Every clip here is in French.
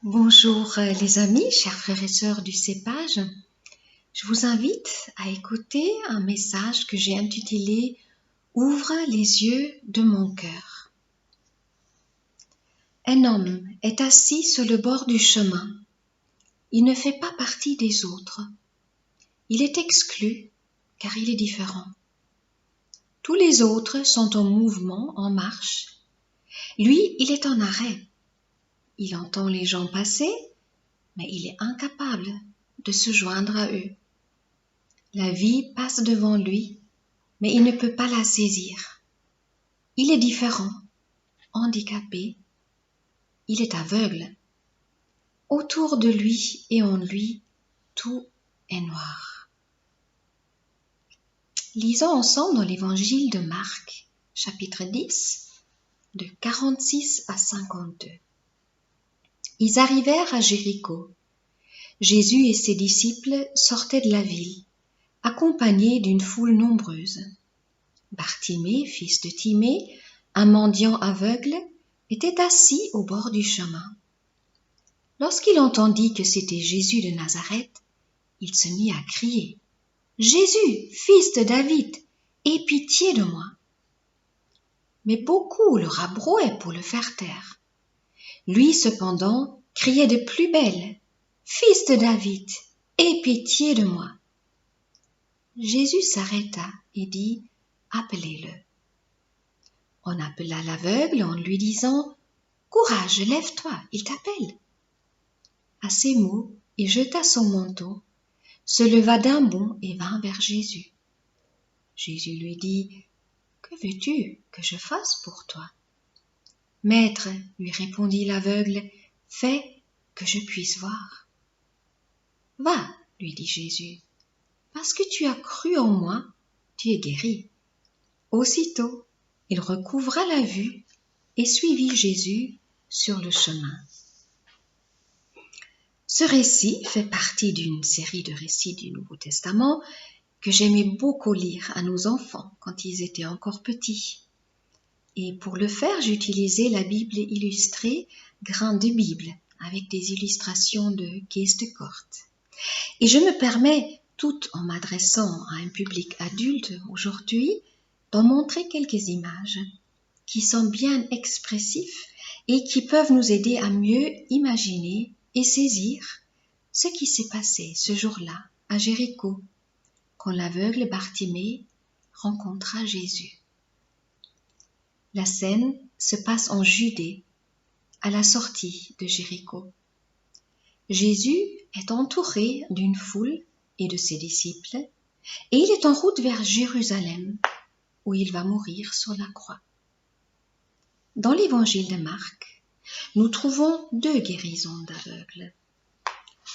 Bonjour les amis, chers frères et sœurs du cépage. Je vous invite à écouter un message que j'ai intitulé « Ouvre les yeux de mon cœur ». Un homme est assis sur le bord du chemin. Il ne fait pas partie des autres. Il est exclu car il est différent. Tous les autres sont en mouvement, en marche. Lui, il est en arrêt. Il entend les gens passer, mais il est incapable de se joindre à eux. La vie passe devant lui, mais il ne peut pas la saisir. Il est différent, handicapé, il est aveugle. Autour de lui et en lui, tout est noir. Lisons ensemble dans l'évangile de Marc, chapitre 10, de 46 à 52. Ils arrivèrent à Jéricho. Jésus et ses disciples sortaient de la ville, accompagnés d'une foule nombreuse. Bartimée, fils de Timée, un mendiant aveugle, était assis au bord du chemin. Lorsqu'il entendit que c'était Jésus de Nazareth, il se mit à crier « Jésus, fils de David, aie pitié de moi !» Mais beaucoup le rabrouaient pour le faire taire. Lui, cependant, criait de plus belle « Fils de David, aie pitié de moi !» Jésus s'arrêta et dit « Appelez-le ». On appela l'aveugle en lui disant « Courage, lève-toi, il t'appelle ». À ces mots, il jeta son manteau, se leva d'un bond et vint vers Jésus. Jésus lui dit « Que veux-tu que je fasse pour toi ?» « Maître, lui répondit l'aveugle, fais que je puisse voir. »« Va, lui dit Jésus, parce que tu as cru en moi, tu es guéri. » Aussitôt, il recouvra la vue et suivit Jésus sur le chemin. Ce récit fait partie d'une série de récits du Nouveau Testament que j'aimais beaucoup lire à nos enfants quand ils étaient encore petits. Et pour le faire, j'utilisais la Bible illustrée Grains de Bible avec des illustrations de Kees de Kort. Et je me permets, tout en m'adressant à un public adulte aujourd'hui, d'en montrer quelques images qui sont bien expressifs et qui peuvent nous aider à mieux imaginer et saisir ce qui s'est passé ce jour-là à Jéricho, quand l'aveugle Bartimée rencontra Jésus. La scène se passe en Judée, à la sortie de Jéricho. Jésus est entouré d'une foule et de ses disciples, et il est en route vers Jérusalem, où il va mourir sur la croix. Dans l'évangile de Marc, nous trouvons 2 guérisons d'aveugles.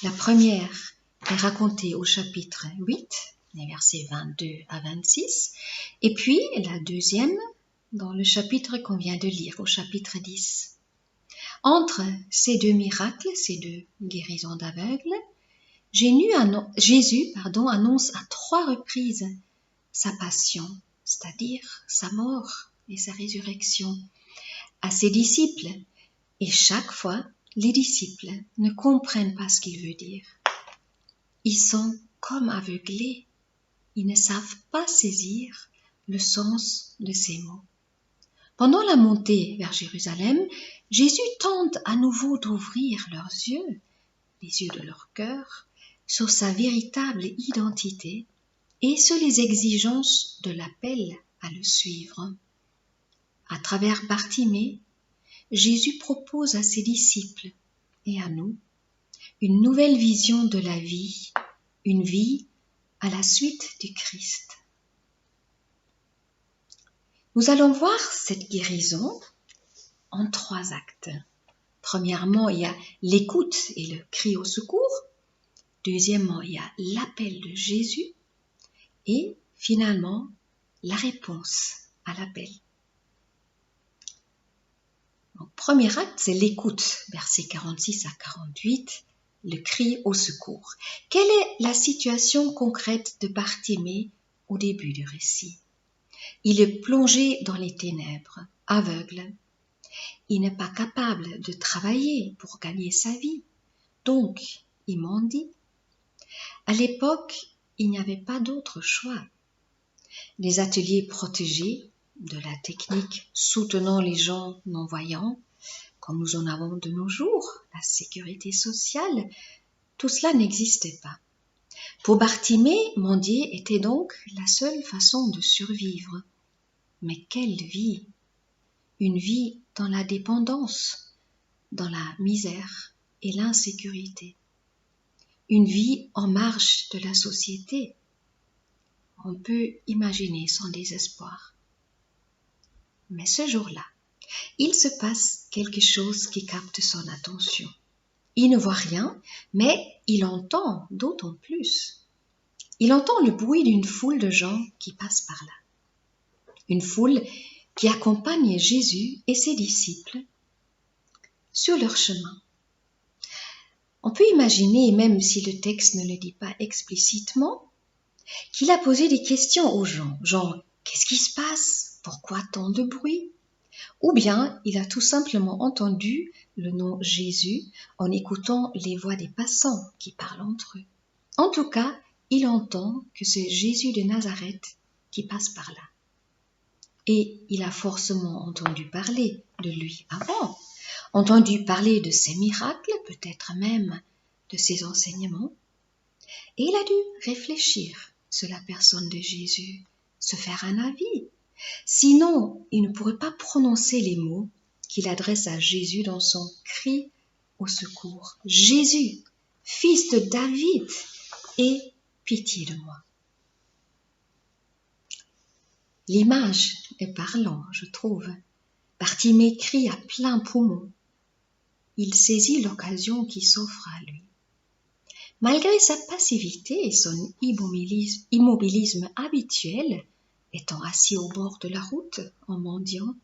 La première est racontée au chapitre 8, les versets 22 à 26, et puis la deuxième dans le chapitre qu'on vient de lire, au chapitre 10. Entre ces 2 miracles, ces 2 guérisons d'aveugles, Jésus annonce à 3 reprises sa passion, c'est-à-dire sa mort et sa résurrection, à ses disciples. Et chaque fois, les disciples ne comprennent pas ce qu'il veut dire. Ils sont comme aveuglés. Ils ne savent pas saisir le sens de ces mots. Pendant la montée vers Jérusalem, Jésus tente à nouveau d'ouvrir leurs yeux, les yeux de leur cœur, sur sa véritable identité et sur les exigences de l'appel à le suivre. À travers Bartimée, Jésus propose à ses disciples et à nous une nouvelle vision de la vie, une vie à la suite du Christ. Nous allons voir cette guérison en 3 actes. Premièrement, il y a l'écoute et le cri au secours. Deuxièmement, il y a l'appel de Jésus. Et finalement, la réponse à l'appel. Donc, premier acte, c'est l'écoute, versets 46 à 48, le cri au secours. Quelle est la situation concrète de Bartimée au début du récit ? Il est plongé dans les ténèbres, aveugle. Il n'est pas capable de travailler pour gagner sa vie. Donc, il mendie. À l'époque, il n'y avait pas d'autre choix. Les ateliers protégés de la technique soutenant les gens non-voyants, comme nous en avons de nos jours, la sécurité sociale, tout cela n'existait pas. Pour Bartimée, mendier était donc la seule façon de survivre. Mais quelle vie! Une vie dans la dépendance, dans la misère et l'insécurité. Une vie en marge de la société. On peut imaginer son désespoir. Mais ce jour-là, il se passe quelque chose qui capte son attention. Il ne voit rien, mais il entend d'autant plus. Il entend le bruit d'une foule de gens qui passent par là. Une foule qui accompagne Jésus et ses disciples sur leur chemin. On peut imaginer, même si le texte ne le dit pas explicitement, qu'il a posé des questions aux gens, genre « Qu'est-ce qui se passe? Pourquoi tant de bruit ?» Ou bien il a tout simplement entendu le nom Jésus en écoutant les voix des passants qui parlent entre eux. En tout cas, il entend que c'est Jésus de Nazareth qui passe par là. Et il a forcément entendu parler de lui avant, entendu parler de ses miracles, peut-être même de ses enseignements. Et il a dû réfléchir sur la personne de Jésus, se faire un avis. Sinon, il ne pourrait pas prononcer les mots qu'il adresse à Jésus dans son cri au secours. « Jésus, fils de David, aie pitié de moi. » L'image est parlante, je trouve. Bartimée crie à plein poumon. Il saisit l'occasion qui s'offre à lui. Malgré sa passivité et son immobilisme habituel, étant assis au bord de la route en mendiant,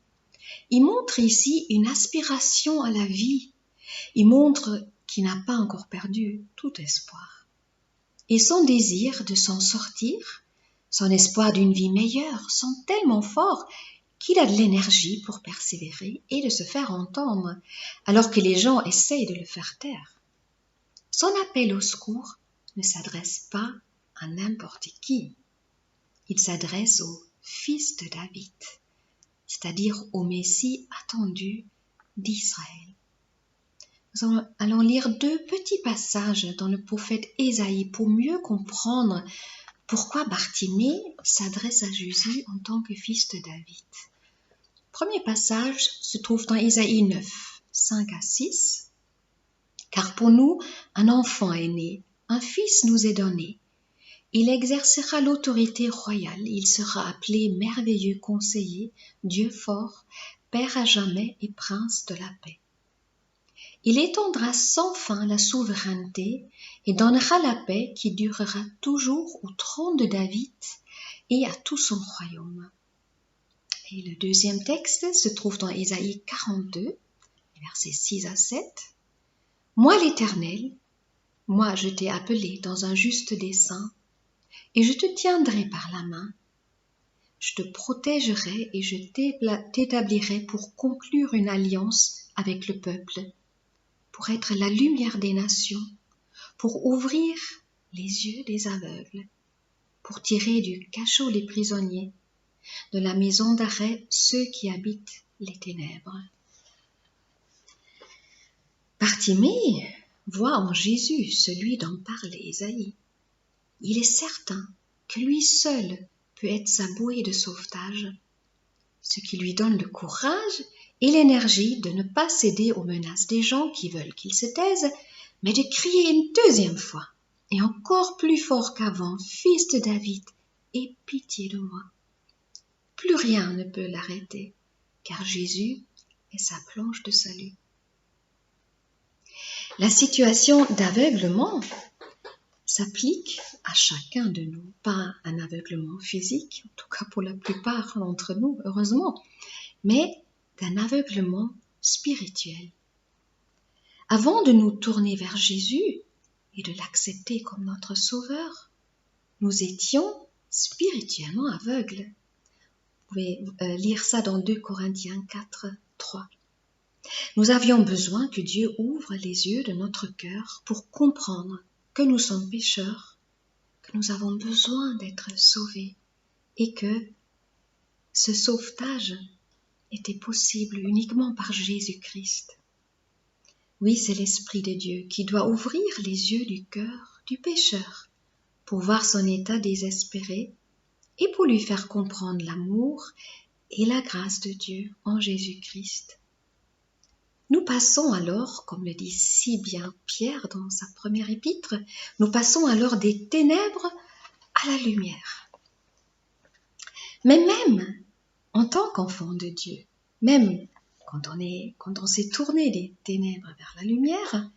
il montre ici une aspiration à la vie. Il montre qu'il n'a pas encore perdu tout espoir. Et son désir de s'en sortir, son espoir d'une vie meilleure sont tellement forts qu'il a de l'énergie pour persévérer et de se faire entendre, alors que les gens essayent de le faire taire. Son appel au secours ne s'adresse pas à n'importe qui. Il s'adresse au fils de David, c'est-à-dire au Messie attendu d'Israël. Nous allons lire 2 petits passages dans le prophète Ésaïe pour mieux comprendre pourquoi Bartimée s'adresse à Jésus en tant que fils de David. Premier passage se trouve dans Ésaïe 9, 5 à 6. « Car pour nous, un enfant est né, un fils nous est donné. Il exercera l'autorité royale, il sera appelé merveilleux conseiller, Dieu fort, Père à jamais et prince de la paix. Il étendra sans fin la souveraineté et donnera la paix qui durera toujours au trône de David et à tout son royaume. » Et le deuxième texte se trouve dans Ésaïe 42, versets 6 à 7. « Moi l'Éternel, moi je t'ai appelé dans un juste dessein, et je te tiendrai par la main. Je te protégerai et je t'établirai pour conclure une alliance avec le peuple, pour être la lumière des nations, pour ouvrir les yeux des aveugles, pour tirer du cachot les prisonniers, de la maison d'arrêt ceux qui habitent les ténèbres. » Bartimée voit en Jésus celui dont parle Ésaïe. Il est certain que lui seul peut être sa bouée de sauvetage, ce qui lui donne le courage et l'énergie de ne pas céder aux menaces des gens qui veulent qu'il se taise, mais de crier une deuxième fois, et encore plus fort qu'avant, « Fils de David, aie pitié de moi !» Plus rien ne peut l'arrêter, car Jésus est sa planche de salut. La situation d'aveuglement s'applique à chacun de nous, pas un aveuglement physique, en tout cas pour la plupart d'entre nous, heureusement, mais d'un aveuglement spirituel. Avant de nous tourner vers Jésus et de l'accepter comme notre sauveur, nous étions spirituellement aveugles. Vous pouvez lire ça dans 2 Corinthiens 4, 3. Nous avions besoin que Dieu ouvre les yeux de notre cœur pour comprendre que nous sommes pécheurs, que nous avons besoin d'être sauvés et que ce sauvetage était possible uniquement par Jésus-Christ. Oui, c'est l'Esprit de Dieu qui doit ouvrir les yeux du cœur du pécheur pour voir son état désespéré et pour lui faire comprendre l'amour et la grâce de Dieu en Jésus-Christ. Nous passons alors, comme le dit si bien Pierre dans sa première épître, nous passons alors des ténèbres à la lumière. Mais même en tant qu'enfant de Dieu, même quand on s'est tourné des ténèbres vers la lumière,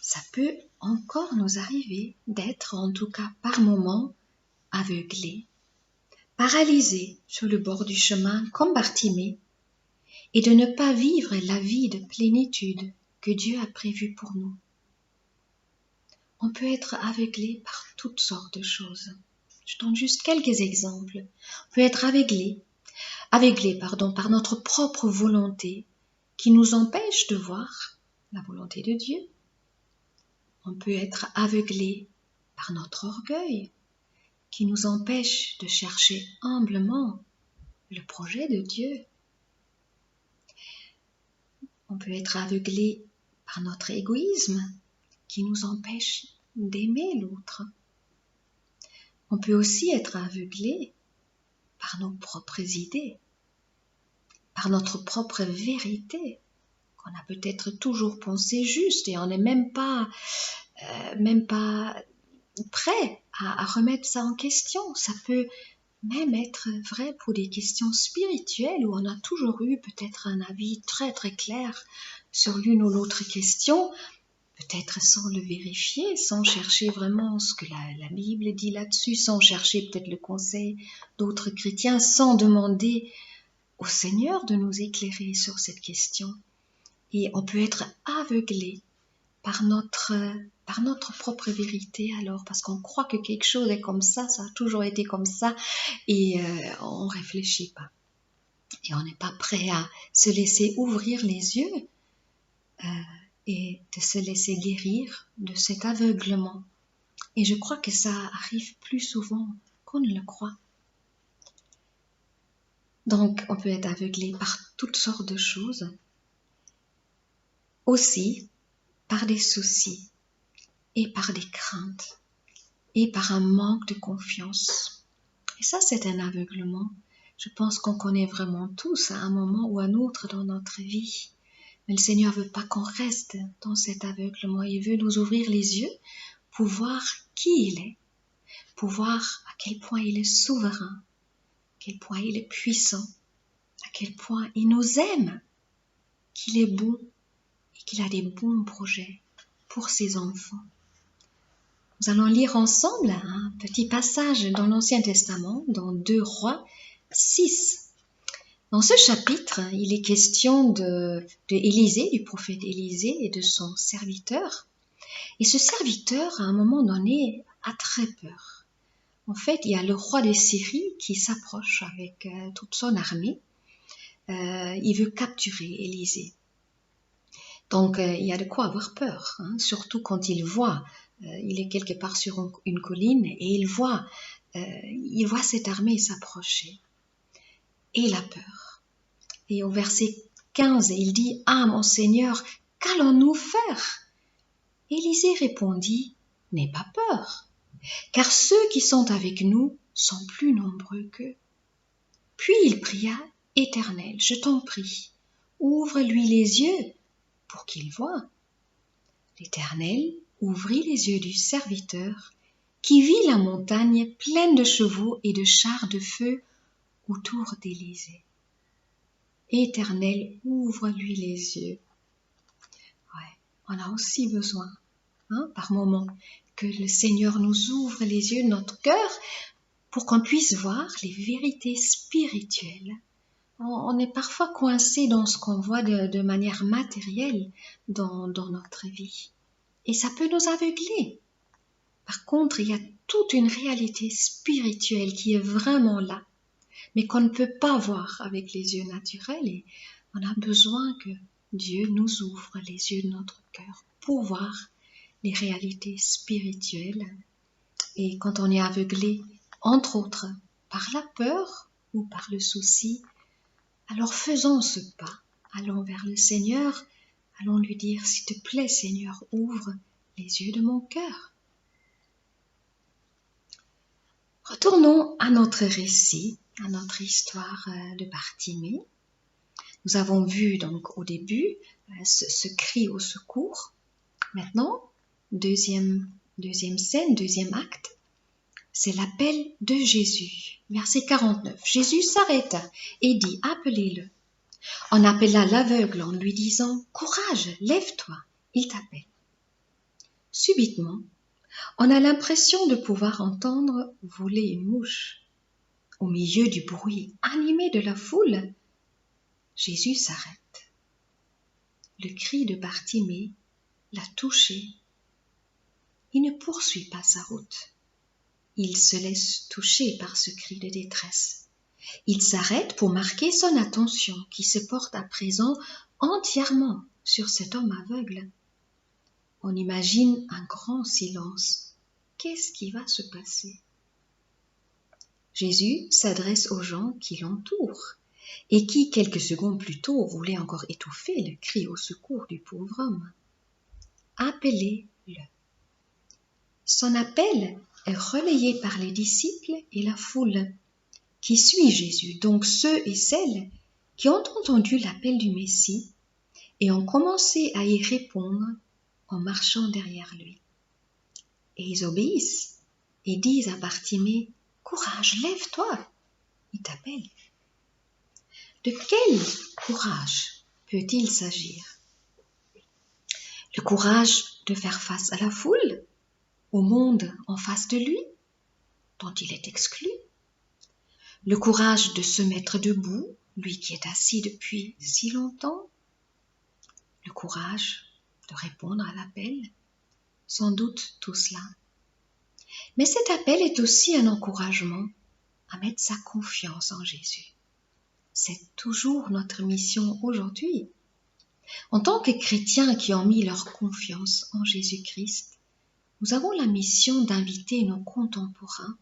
ça peut encore nous arriver d'être, en tout cas par moments, aveuglés, paralysés sur le bord du chemin comme Bartimée, et de ne pas vivre la vie de plénitude que Dieu a prévue pour nous. On peut être aveuglé par toutes sortes de choses. Je donne juste quelques exemples. On peut être aveuglé par notre propre volonté qui nous empêche de voir la volonté de Dieu. On peut être aveuglé par notre orgueil qui nous empêche de chercher humblement le projet de Dieu. On peut être aveuglé par notre égoïsme qui nous empêche d'aimer l'autre. On peut aussi être aveuglé par nos propres idées, par notre propre vérité, qu'on a peut-être toujours pensé juste et on n'est même pas prêt à remettre ça en question. Ça peut même être vrai pour des questions spirituelles où on a toujours eu peut-être un avis très très clair sur l'une ou l'autre question, peut-être sans le vérifier, sans chercher vraiment ce que la Bible dit là-dessus, sans chercher peut-être le conseil d'autres chrétiens, sans demander au Seigneur de nous éclairer sur cette question. Et on peut être aveuglé par notre propre vérité alors, parce qu'on croit que quelque chose est comme ça a toujours été comme ça, et on ne réfléchit pas. Et on n'est pas prêt à se laisser ouvrir les yeux et de se laisser guérir de cet aveuglement. Et je crois que ça arrive plus souvent qu'on ne le croit. Donc, on peut être aveuglé par toutes sortes de choses. Aussi, par des soucis et par des craintes et par un manque de confiance. Et ça, c'est un aveuglement. Je pense qu'on connaît vraiment tous à un moment ou à un autre dans notre vie. Mais le Seigneur veut pas qu'on reste dans cet aveuglement. Il veut nous ouvrir les yeux pour voir qui il est, pour voir à quel point il est souverain, à quel point il est puissant, à quel point il nous aime, qu'il est bon et qu'il a des bons projets pour ses enfants. Nous allons lire ensemble un petit passage dans l'Ancien Testament, dans 2 Rois 6. Dans ce chapitre, il est question de Élisée, du prophète Élisée et de son serviteur. Et ce serviteur, à un moment donné, a très peur. En fait, il y a le roi de Syrie qui s'approche avec toute son armée. Il veut capturer Élisée. Donc, il y a de quoi avoir peur, surtout quand il voit, il est quelque part sur une colline et il voit cette armée s'approcher. Et il a peur. Et au verset 15, il dit « Ah, mon Seigneur, qu'allons-nous faire ?» Élisée répondit « N'aie pas peur, car ceux qui sont avec nous sont plus nombreux qu'eux. » Puis il pria « Éternel, je t'en prie, ouvre-lui les yeux pour qu'il voie. » L'Éternel ouvrit les yeux du serviteur qui vit la montagne pleine de chevaux et de chars de feu autour d'Élisée. Éternel, ouvre-lui les yeux. Ouais, on a aussi besoin, par moment, que le Seigneur nous ouvre les yeux de notre cœur pour qu'on puisse voir les vérités spirituelles. On est parfois coincé dans ce qu'on voit de manière matérielle dans notre vie. Et ça peut nous aveugler. Par contre, il y a toute une réalité spirituelle qui est vraiment là, mais qu'on ne peut pas voir avec les yeux naturels. Et on a besoin que Dieu nous ouvre les yeux de notre cœur pour voir les réalités spirituelles. Et quand on est aveuglé, entre autres, par la peur ou par le souci, alors faisons ce pas, allons vers le Seigneur, allons lui dire, s'il te plaît Seigneur, ouvre les yeux de mon cœur. Retournons à notre récit, à notre histoire de Bartimée. Nous avons vu donc au début ce cri au secours. Maintenant, deuxième scène, deuxième acte, c'est l'appel de Jésus. Verset 49. Jésus s'arrêta et dit, appelez-le. On appela l'aveugle en lui disant, courage, lève-toi, il t'appelle. Subitement, on a l'impression de pouvoir entendre voler une mouche. Au milieu du bruit animé de la foule, Jésus s'arrête. Le cri de Bartimée l'a touché. Il ne poursuit pas sa route. Il se laisse toucher par ce cri de détresse. Il s'arrête pour marquer son attention qui se porte à présent entièrement sur cet homme aveugle. On imagine un grand silence. Qu'est-ce qui va se passer? Jésus s'adresse aux gens qui l'entourent et qui, quelques secondes plus tôt, voulaient encore étouffer le cri au secours du pauvre homme. Appelez-le. Son appel est relayé par les disciples et la foule qui suit Jésus, donc ceux et celles qui ont entendu l'appel du Messie et ont commencé à y répondre en marchant derrière lui. Et ils obéissent et disent à Bartimée, « Courage, lève-toi, il t'appelle. » De quel courage peut-il s'agir? Le courage de faire face à la foule, au monde en face de lui, dont il est exclu. Le courage de se mettre debout, lui qui est assis depuis si longtemps. Le courage de répondre à l'appel. Sans doute tout cela. Mais cet appel est aussi un encouragement à mettre sa confiance en Jésus. C'est toujours notre mission aujourd'hui. En tant que chrétiens qui ont mis leur confiance en Jésus-Christ, nous avons la mission d'inviter nos contemporains,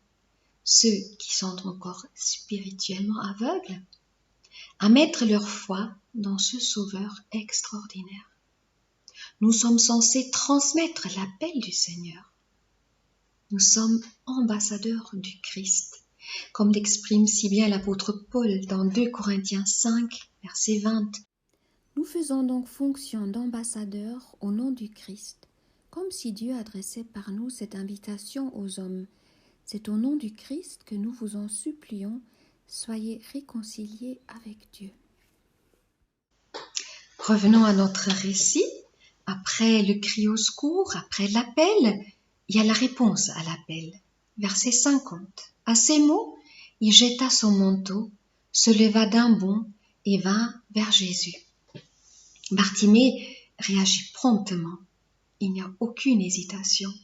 ceux qui sont encore spirituellement aveugles, à mettre leur foi dans ce Sauveur extraordinaire. Nous sommes censés transmettre l'appel du Seigneur. Nous sommes ambassadeurs du Christ, comme l'exprime si bien l'apôtre Paul dans 2 Corinthiens 5, verset 20. Nous faisons donc fonction d'ambassadeurs au nom du Christ, comme si Dieu adressait par nous cette invitation aux hommes. C'est au nom du Christ que nous vous en supplions, soyez réconciliés avec Dieu. Revenons à notre récit. Après le cri au secours, après l'appel, il y a la réponse à l'appel. Verset 50. À ces mots, il jeta son manteau, se leva d'un bond et vint vers Jésus. Bartimée réagit promptement. Il n'y a aucune hésitation.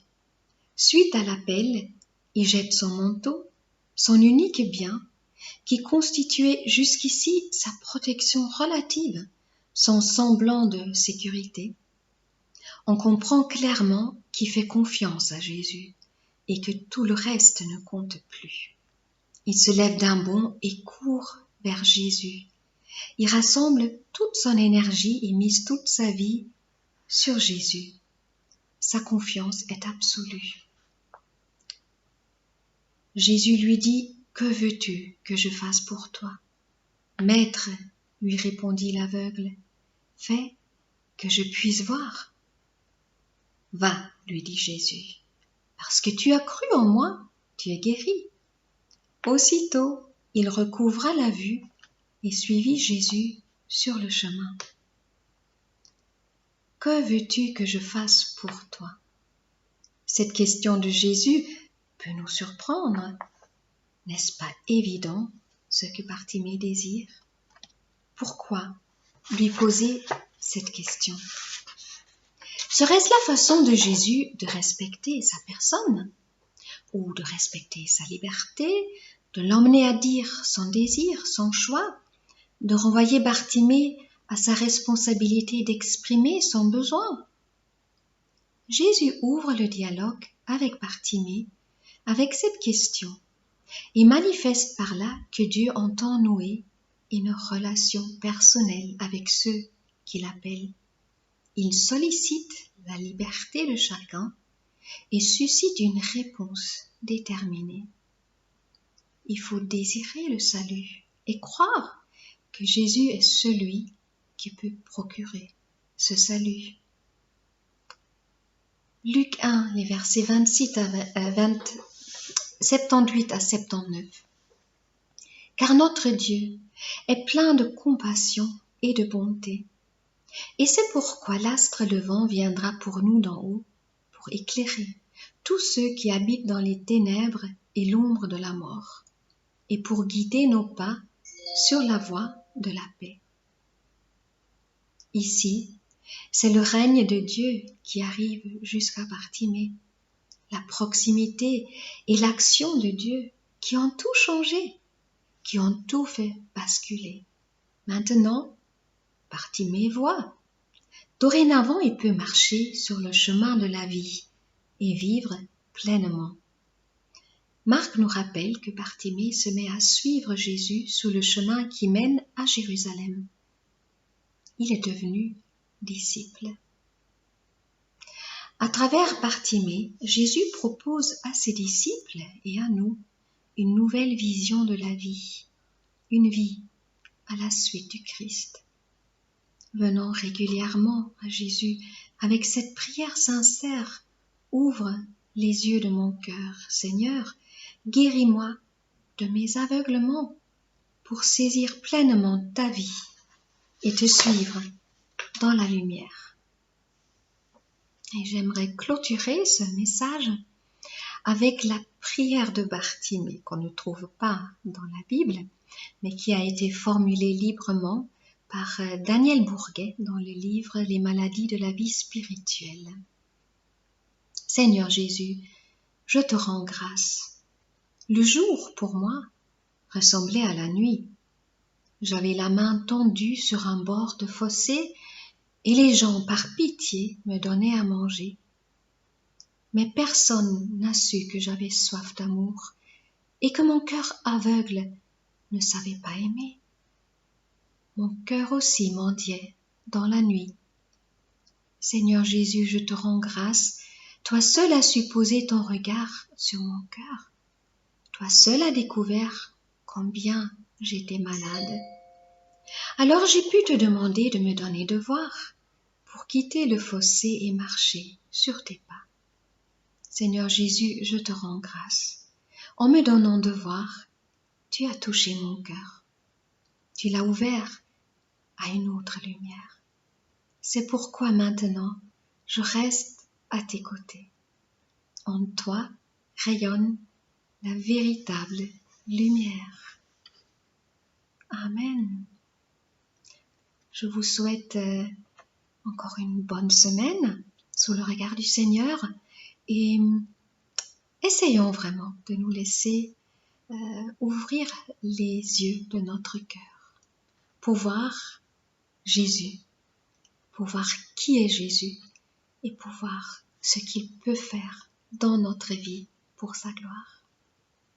Suite à l'appel, il jette son manteau, son unique bien, qui constituait jusqu'ici sa protection relative, son semblant de sécurité. On comprend clairement qu'il fait confiance à Jésus et que tout le reste ne compte plus. Il se lève d'un bond et court vers Jésus. Il rassemble toute son énergie et mise toute sa vie sur Jésus. Sa confiance est absolue. Jésus lui dit, « Que veux-tu que je fasse pour toi ?» « Maître, lui répondit l'aveugle, « fais que je puisse voir. » « Va, lui dit Jésus, parce que tu as cru en moi, tu es guéri. » Aussitôt, il recouvra la vue et suivit Jésus sur le chemin. « Que veux-tu que je fasse pour toi ?» Cette question de Jésus peut nous surprendre. N'est-ce pas évident ce que Bartimée désire? Pourquoi lui poser cette question? Serait-ce la façon de Jésus de respecter sa personne ou de respecter sa liberté, de l'emmener à dire son désir, son choix, de renvoyer Bartimée à sa responsabilité d'exprimer son besoin. Jésus ouvre le dialogue avec Bartimée avec cette question et manifeste par là que Dieu entend nouer une relation personnelle avec ceux qu'il appelle. Il sollicite la liberté de chacun et suscite une réponse déterminée. Il faut désirer le salut et croire que Jésus est celui qui peut procurer ce salut. Luc 1, les versets 78 à 79. Car notre Dieu est plein de compassion et de bonté. Et c'est pourquoi l'astre levant viendra pour nous d'en haut, pour éclairer tous ceux qui habitent dans les ténèbres et l'ombre de la mort, et pour guider nos pas sur la voie de la paix. Ici, c'est le règne de Dieu qui arrive jusqu'à Bartimée, la proximité et l'action de Dieu qui ont tout changé, qui ont tout fait basculer. Maintenant, Bartimée voit. Dorénavant, il peut marcher sur le chemin de la vie et vivre pleinement. Marc nous rappelle que Bartimée se met à suivre Jésus sur le chemin qui mène à Jérusalem. Il est devenu disciple. À travers Bartimée, Jésus propose à ses disciples et à nous une nouvelle vision de la vie, une vie à la suite du Christ. Venons régulièrement à Jésus avec cette prière sincère. Ouvre les yeux de mon cœur, Seigneur, guéris-moi de mes aveuglements pour saisir pleinement ta vie et te suivre dans la lumière. Et j'aimerais clôturer ce message avec la prière de Bartimée qu'on ne trouve pas dans la Bible, mais qui a été formulée librement par Daniel Bourguet dans le livre Les maladies de la vie spirituelle. Seigneur Jésus, je te rends grâce. Le jour, pour moi, ressemblait à la nuit. J'avais la main tendue sur un bord de fossé et les gens, par pitié, me donnaient à manger. Mais personne n'a su que j'avais soif d'amour et que mon cœur aveugle ne savait pas aimer. Mon cœur aussi mendiait dans la nuit. Seigneur Jésus, je te rends grâce. Toi seul as su poser ton regard sur mon cœur. Toi seul as découvert combien j'étais malade. Alors j'ai pu te demander de me donner devoir pour quitter le fossé et marcher sur tes pas. Seigneur Jésus, je te rends grâce. En me donnant devoir, tu as touché mon cœur. Tu l'as ouvert à une autre lumière. C'est pourquoi maintenant, je reste à tes côtés. En toi rayonne la véritable lumière. Amen. Je vous souhaite encore une bonne semaine sous le regard du Seigneur et essayons vraiment de nous laisser ouvrir les yeux de notre cœur pour voir Jésus, pour voir qui est Jésus et pour voir ce qu'il peut faire dans notre vie pour sa gloire.